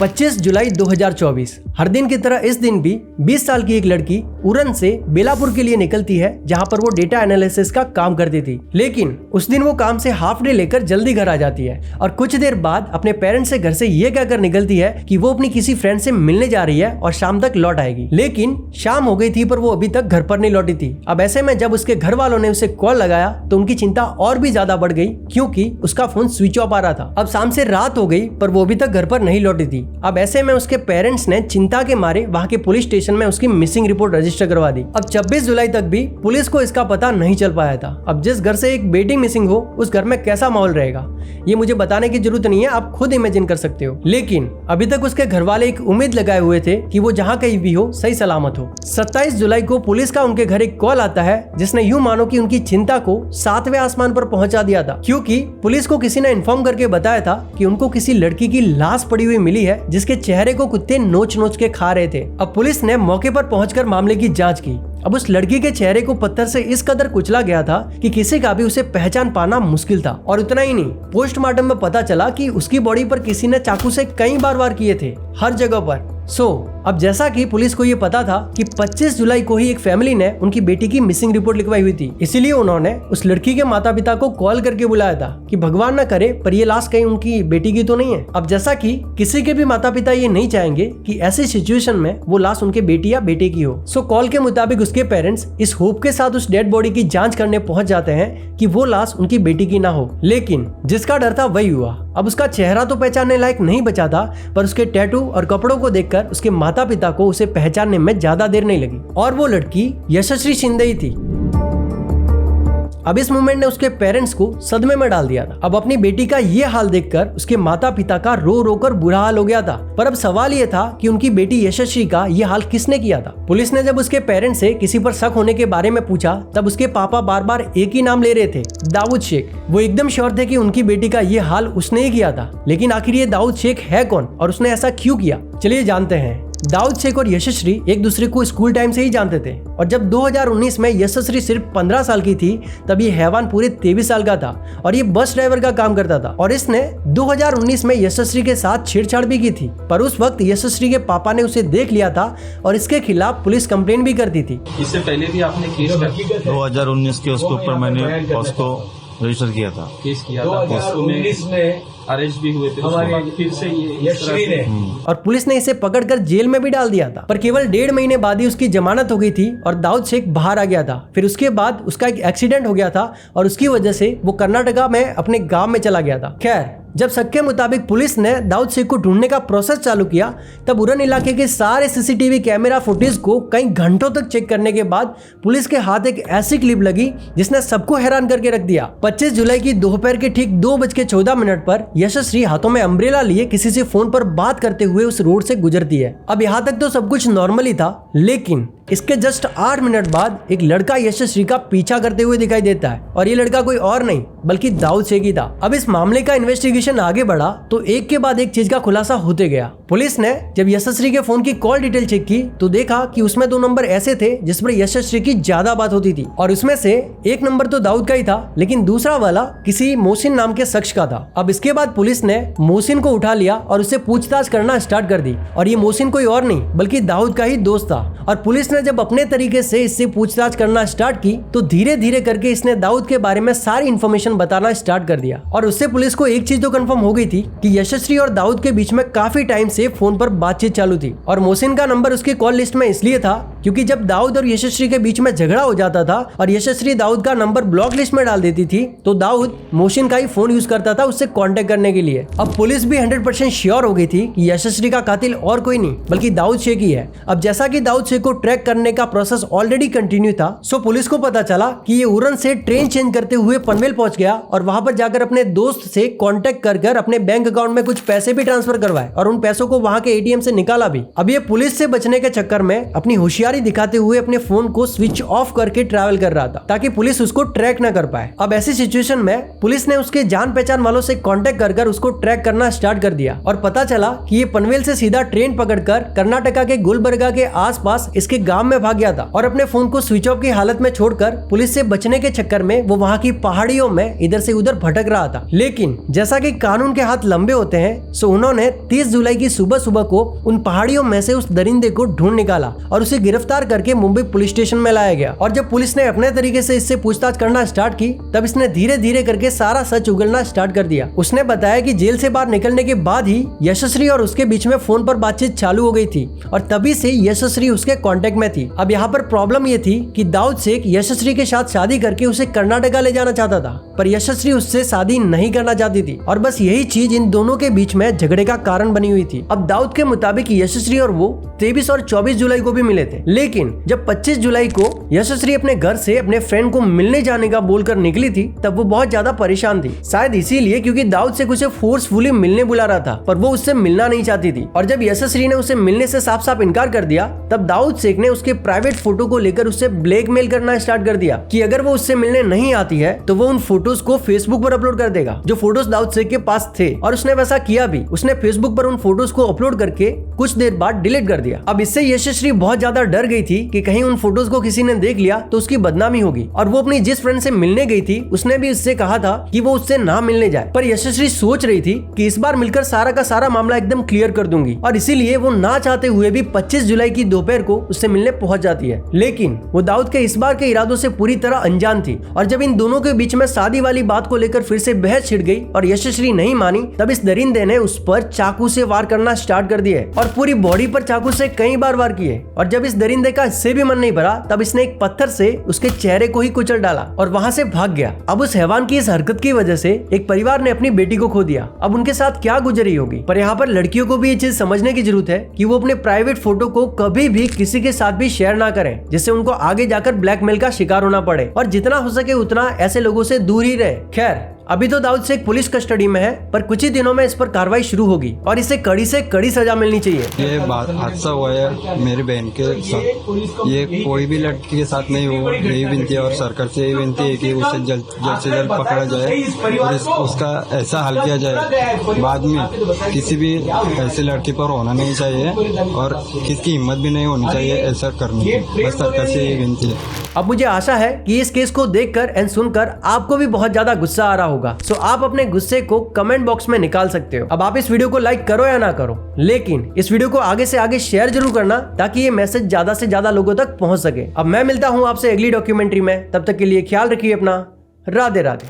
25 जुलाई 2024 हर दिन की तरह इस दिन भी 20 साल की एक लड़की उरन से बेलापुर के लिए निकलती है, जहां पर वो डेटा एनालिसिस का काम करती थी। लेकिन उस दिन वो काम से हाफ डे लेकर जल्दी घर आ जाती है और कुछ देर बाद अपने पेरेंट्स से घर से ये कहकर निकलती है कि वो अपनी किसी फ्रेंड से मिलने जा रही है और शाम तक लौट आएगी। लेकिन शाम हो गई थी पर वो अभी तक घर पर नहीं लौटी थी। अब ऐसे में जब उसके घर वालों ने उसे कॉल लगाया तो उनकी चिंता और भी ज्यादा बढ़ गई, क्योंकि उसका फोन स्विच ऑफ आ रहा था। अब शाम से रात हो गई पर वो अभी तक घर पर नहीं लौटी थी। अब ऐसे में उसके पेरेंट्स ने चिंता के मारे वहां के पुलिस स्टेशन में उसकी मिसिंग रिपोर्ट रजिस्टर करवा दी। अब 26 जुलाई तक भी पुलिस को इसका पता नहीं चल पाया था। अब जिस घर से एक बेटी मिसिंग हो उस घर में कैसा माहौल रहेगा ये मुझे बताने की जरूरत नहीं है, आप खुद इमेजिन कर सकते हो। लेकिन अभी तक उसके घर वाले एक उम्मीद लगाए हुए थे कि वो जहां कहीं भी हो सही सलामत हो। 27 जुलाई को पुलिस का उनके घर एक कॉल आता है जिसने यूं मानो कि उनकी चिंता को 7वें आसमान पर पहुंचा दिया था, क्योंकि पुलिस को किसी ने इन्फॉर्म करके बताया था कि उनको किसी लड़की की लाश पड़ी हुई मिली है जिसके चेहरे को कुत्ते नोच नोच के खा रहे थे। अब पुलिस ने मौके पर पहुंचकर मामले की जांच की। अब उस लड़की के चेहरे को पत्थर से इस कदर कुचला गया था कि किसी का भी उसे पहचान पाना मुश्किल था। और उतना ही नहीं, पोस्टमार्टम में पता चला कि उसकी बॉडी पर किसी ने चाकू से कई बार वार किए थे, हर जगह पर। अब जैसा कि पुलिस को ये पता था कि 25 जुलाई को ही एक फैमिली ने उनकी बेटी की मिसिंग रिपोर्ट लिखवाई हुई थी, इसीलिए उन्होंने उस लड़की के माता पिता को कॉल करके बुलाया था कि भगवान ना करे पर ये लाश कहीं उनकी बेटी की तो नहीं है। अब जैसा कि किसी के भी माता पिता ये नहीं चाहेंगे कि ऐसी सिचुएशन में वो लाश उनके बेटी या बेटे की हो। कॉल के मुताबिक उसके पेरेंट्स इस होप के साथ उस डेड बॉडी की जांच करने पहुंच जाते हैं कि वो लाश उनकी बेटी की ना हो। लेकिन जिसका डर था वही हुआ। अब उसका चेहरा तो पहचानने लायक नहीं बचा था, पर उसके टैटू और कपड़ों को देखकर उसके माता पिता को उसे पहचानने में ज्यादा देर नहीं लगी, और वो लड़की यशस्वी शिंदे ही थी। अब इस मूवमेंट ने उसके पेरेंट्स को सदमे में डाल दिया था। अब अपनी बेटी का ये हाल देखकर उसके माता पिता का रो रो कर बुरा हाल हो गया था। पर अब सवाल ये था कि उनकी बेटी यशस्वी का ये हाल किसने किया था। पुलिस ने जब उसके पेरेंट्स से किसी पर शक होने के बारे में पूछा तब उसके पापा बार बार एक ही नाम ले रहे थे, दाऊद शेख। वो एकदम श्योर थे कि उनकी बेटी का ये हाल उसने ही किया था। लेकिन आखिर ये दाऊद शेख है कौन और उसने ऐसा क्यों किया, चलिए जानते हैं। दाऊद शेख और यशस्वी एक दूसरे को स्कूल टाइम से ही जानते थे, और जब 2019 में यशस्वी सिर्फ 15 साल की थी तब ये हैवान पूरे 23 साल का था और ये बस ड्राइवर का काम करता था। और इसने 2019 में यशस्वी के साथ छेड़छाड़ भी की थी, पर उस वक्त यशस्वी के पापा ने उसे देख लिया था और इसके खिलाफ पुलिस कंप्लेंट भी करती थी। इससे पहले भी आपने केस 2019 के उसके ऊपर मैंने उसको रजिस्टर किया था, केस किया था। 2019 में अरेस्ट भी हुए थे, उसके बाद फिर से ये और पुलिस ने इसे पकड़कर जेल में भी डाल दिया था। पर केवल 1.5 महीने बाद ही उसकी जमानत हो गई थी और दाऊद शेख बाहर आ गया था। फिर उसके बाद उसका एक एक्सीडेंट हो गया था और उसकी वजह से वो कर्नाटका में अपने गांव में चला गया था। खैर, जब शक के मुताबिक पुलिस ने दाऊद शेख को ढूंढने का प्रोसेस चालू किया तब उरन इलाके के सारे सीसीटीवी कैमरा फुटेज को कई घंटों तक चेक करने के बाद पुलिस के हाथ एक ऐसी क्लिप लगी जिसने सबको हैरान करके रख दिया। 25 जुलाई की दोपहर के ठीक 2:14 पर यशस्वी हाथों में अम्ब्रेला लिए किसी से फोन पर बात करते हुए उस रोड से गुजरती है। अब यहाँ तक तो सब कुछ नॉर्मल ही था, लेकिन इसके जस्ट 8 मिनट बाद एक लड़का यशस्वी का पीछा करते हुए दिखाई देता है, और ये लड़का कोई और नहीं बल्कि दाऊद शेख ही था। अब इस मामले का इन्वेस्टिगेशन आगे बढ़ा तो एक के बाद एक चीज का खुलासा होते गया। पुलिस ने जब यशस्वी के फोन की कॉल डिटेल चेक की तो देखा कि उसमें 2 नंबर ऐसे थे जिस पर यशस्वी की ज्यादा बात होती थी, और उसमें से एक नंबर तो दाऊद का ही था, लेकिन दूसरा वाला किसी मोहसिन नाम के शख्स का था। अब इसके बाद पुलिस ने मोहसिन को उठा लिया और उससे पूछताछ करना स्टार्ट कर दी, और ये मोहसिन कोई और नहीं बल्कि दाऊद का ही दोस्त था। और पुलिस ने जब अपने तरीके से इससे पूछताछ करना स्टार्ट की तो धीरे धीरे करके इसने दाऊद के बारे में सारी इन्फॉर्मेशन बताना स्टार्ट कर दिया। और उससे पुलिस को एक चीज तो कंफर्म हो गई थी कि यशस्वी और दाऊद के बीच में काफी टाइम से फोन पर बातचीत चालू थी, और मोहसिन का नंबर उसकी कॉल लिस्ट में इसलिए था क्योंकि जब दाऊद और यशस्वी के बीच में झगड़ा हो जाता था और यशस्वी दाऊद का नंबर ब्लॉक लिस्ट में डाल देती थी तो दाऊद मोहसिन का ही फोन यूज करता था उससे कांटेक्ट करने के लिए। अब पुलिस भी 100% श्योर हो गई थी कि यशस्वी का कातिल और कोई नहीं बल्कि दाऊद शेख ही है। अब जैसा कि दाऊद शेख को ट्रैक करने का प्रोसेस ऑलरेडी कंटिन्यू था, सो पुलिस को पता चला कि ये उरन से ट्रेन चेंज करते हुए पनवेल पहुंच गया और वहां पर जाकर अपने दोस्त से कांटेक्ट कर अपने बैंक अकाउंट में कुछ पैसे भी ट्रांसफर करवाए और उन पैसों को वहां के एटीएम से निकाला भी। अब ये पुलिस से बचने के चक्कर में अपनी होशियारी समझदारी दिखाते हुए अपने फोन को स्विच ऑफ करके ट्रैवल कर रहा था ताकि पुलिस उसको ट्रैक न कर पाए। अब ऐसी सिचुएशन में पुलिस ने उसके जान पहचान वालों से कांटेक्ट कर उसको ट्रैक करना स्टार्ट कर दिया और पता चला कि ये पनवेल से सीधा ट्रेन पकड़कर कर्नाटका के गुलबर्गा के आसपास इसके गांव में भाग गया था और अपने फोन को स्विच ऑफ की हालत में छोड़कर पुलिस से बचने के चक्कर में वो वहां की पहाड़ियों में इधर से उधर भटक रहा था। लेकिन जैसा कि कानून के हाथ लंबे होते हैं, सो उन्होंने 30 जुलाई की सुबह सुबह को उन पहाड़ियों में से उस दरिंदे को ढूंढ निकाला और उसे गिरफ्तार करके मुंबई पुलिस स्टेशन में लाया गया। और जब पुलिस ने अपने तरीके से इससे पूछताछ करना स्टार्ट की, तब इसने धीरे धीरे करके सारा सच उगलना स्टार्ट कर दिया। उसने बताया कि जेल से बाहर निकलने के बाद ही यशस्वी और उसके बीच में फोन पर बातचीत चालू हो गई थी और तभी से यशस्वी उसके कांटेक्ट में थी। अब यहाँ पर प्रॉब्लम ये थी कि दाऊद शेख यशस्वी के साथ शादी करके उसे कर्नाटका ले जाना चाहता था, पर यशस्वी उससे शादी नहीं करना चाहती थी और बस यही चीज इन दोनों के बीच में झगड़े का कारण बनी हुई थी। अब दाऊद के मुताबिक यशस्वी और वो 23 और 24 जुलाई को भी मिले थे, लेकिन जब 25 जुलाई को यशस्वी अपने घर से अपने फ्रेंड को मिलने जाने का बोलकर निकली थी, तब वो बहुत ज्यादा परेशान थी। शायद इसीलिए क्योंकि दाऊद शेख उसे फोर्सफुली मिलने बुला रहा था, पर वो उससे मिलना नहीं चाहती थी। और जब यशस्वी ने उसे मिलने से साफ साफ इनकार कर दिया, तब दाऊद शेख ने उसके प्राइवेट फोटो को लेकर उससे ब्लैकमेल करना स्टार्ट कर दिया कि अगर वो उससे मिलने नहीं आती है तो वो उन फोटोज को फेसबुक पर अपलोड कर देगा जो फोटोज दाऊद शेख के पास थे। और उसने वैसा किया भी। उसने फेसबुक पर उन फोटोज को अपलोड करके कुछ देर बाद डिलीट कर दिया। अब इससे यशस्वी बहुत ज्यादा डर गई थी कि कहीं उन फोटोज को किसी ने देख लिया तो उसकी बदनामी होगी। और वो अपनी जिस फ्रेंड से मिलने गई थी उसने भी उससे कहा था कि वो उससे ना मिलने जाए, पर यशस्वी सोच रही थी कि इस बार मिलकर सारा का सारा मामला एकदम क्लियर कर दूंगी और इसीलिए वो ना चाहते हुए भी 25 जुलाई की दोपहर को उससे मिलने पहुंच जाती है। लेकिन वो दाऊद के इस बार के इरादों से पूरी तरह अनजान थी और जब इन दोनों के बीच में शादी वाली बात को लेकर फिर से बहस छिड़ गई और यशस्वी नहीं मानी, तब इस दरिंदे ने उस पर चाकू से वार करना स्टार्ट कर दिया और पूरी बॉडी पर चाकू से कई बार वार किए। और जब इस दरिंदे का इससे भी मन नहीं भरा, तब इसने एक पत्थर से उसके चेहरे को ही कुचल डाला और वहां से भाग गया। अब उस हैवान की इस हरकत की वजह से एक परिवार ने अपनी बेटी को खो दिया। अब उनके साथ क्या गुजरी होगी। पर यहाँ पर लड़कियों को भी ये चीज समझने की जरूरत है कि वो अपने प्राइवेट फोटो को कभी भी किसी के साथ भी शेयर ना करें, जिससे उनको आगे जाकर ब्लैकमेल का शिकार होना पड़े और जितना हो सके उतना ऐसे लोगों से दूर ही रहे। खैर, अभी तो दाऊद शेख पुलिस कस्टडी में है, पर कुछ ही दिनों में इस पर कार्रवाई शुरू होगी और इसे कड़ी से कड़ी सजा मिलनी चाहिए। ये बात हादसा हुआ है मेरी बहन के साथ, ये कोई भी लड़की के साथ नहीं हो, यही विनती है और सरकार से यही विनती है कि उसे जल्द से जल्द पकड़ा जाए और उसका ऐसा हल किया जाए बाद में किसी भी ऐसे लड़की पर होना नहीं चाहिए और किसकी हिम्मत भी नहीं होनी चाहिए ऐसा करने की। बस सरकार से यही विनती है। अब मुझे आशा है कि इस केस को देखकर एंड सुनकर आपको भी बहुत ज्यादा गुस्सा आ रहा होगा। सो आप अपने गुस्से को कमेंट बॉक्स में निकाल सकते हो। अब आप इस वीडियो को लाइक करो या ना करो, लेकिन इस वीडियो को आगे से आगे शेयर जरूर करना ताकि ये मैसेज ज्यादा से ज्यादा लोगों तक पहुंच सके। अब मैं मिलता हूं आपसे अगली डॉक्यूमेंट्री में, तब तक के लिए ख्याल रखिए अपना। राधे राधे।